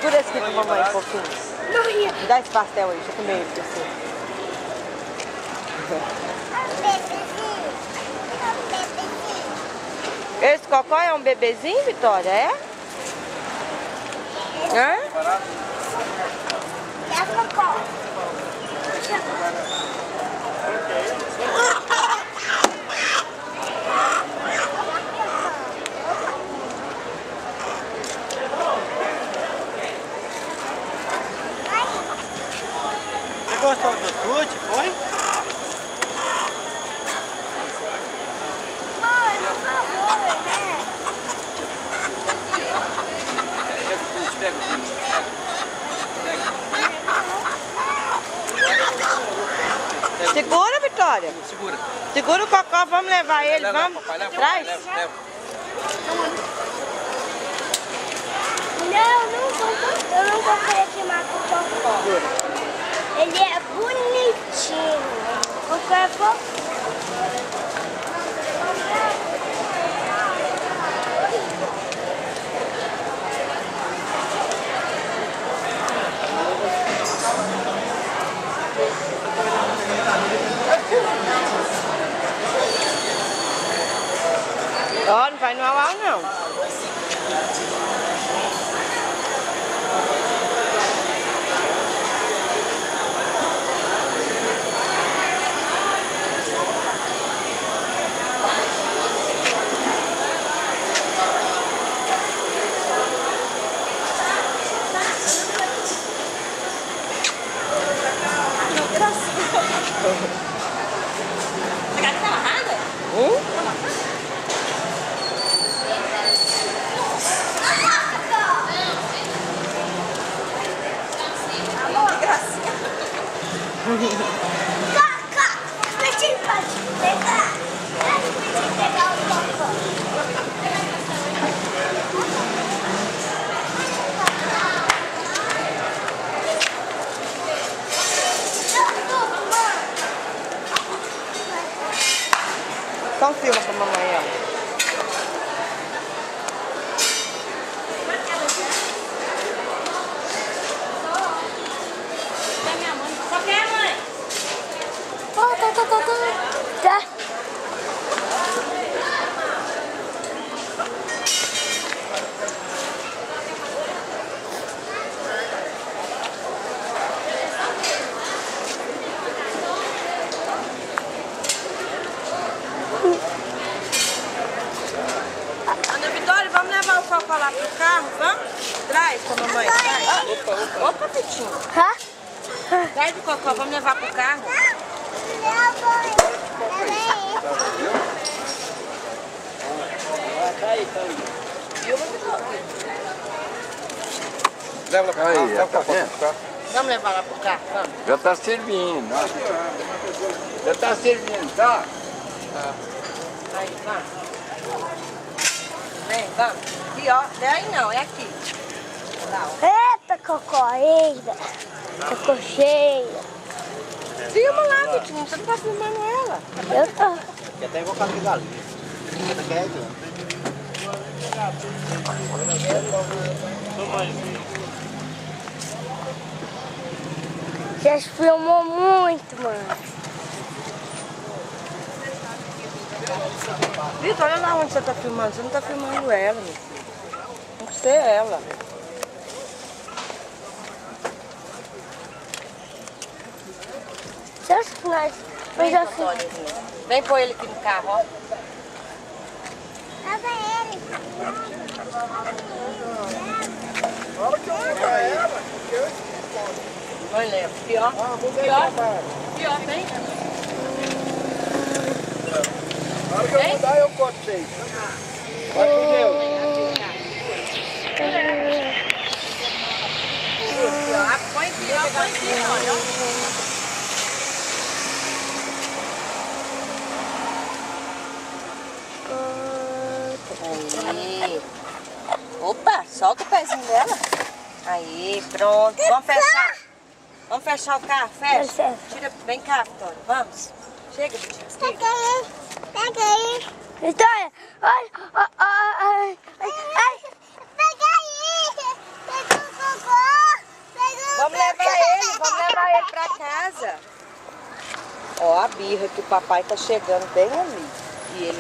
Segura esse aqui pra mamãe um pouquinho. Me dá esse pastel aí, deixa eu comer ele pra você. Esse cocó é um bebezinho, Vitória, é? Hã? É cocó. Você gostou do chute, foi? Mãe, por favor, né? Segura, Vitória. Segura. Segura o cocó, vamos levar ele, Leva, vamos. papai, leva, Traz. leva. Eu não vou querer queimar com o cocó. Ele é bonitinho. O cocó é fofo. Ó, não vai no au não. Cocó, deixa eu pegar. Deixa eu pegar o cocó. Então filma pra mamãe, ó. Tá. Ana Vitória, vamos levar o cocó lá pro carro, vamos? Traz pra mamãe, traz. Opa, Pitinho. Hã? Traz o cocó, vamos levar pro carro. Leva pra Aí, cá, tá vendo? Vamos levar lá pro carro, vamos. Já tá servindo. Já tá servindo, tá? Aí, vamos. Vem, vamos. Aqui, ó. Não é aí não, é aqui. Lá, ó. Eita, cocó, eita. Ficou cheia. Filma lá, Pitinho. Você não tá filmando ela. Eu tô. Aqui até invocado de galinha. Aqui é grande. Você filmou muito, mano. Vitor, olha lá onde você tá filmando. Você não tá filmando ela, meu filho. Tem que ser ela. Seus finais. Vem, Eu já Antônio. Vem pôr ele aqui no carro, ó. Leva ele. Vai, leva. Aqui, ó. Aqui, ó. Aqui, ó. Vem. Na hora que eu mudar, eu conto vocês. Vai com Deus. Põe aqui, ó. Põe aqui, olha. Aí. Opa, solta o pezinho dela. Aí, pronto. Vamos fechar. Vamos fechar o carro, fecha. Tira, vem cá, Vitória. Vamos. Chega, Vitinho. Pega aí. Pega aí. Vitória, olha. Ai. Pega aí. Pega o cocô. casa. Ó a birra que o papai tá chegando bem ali. E ele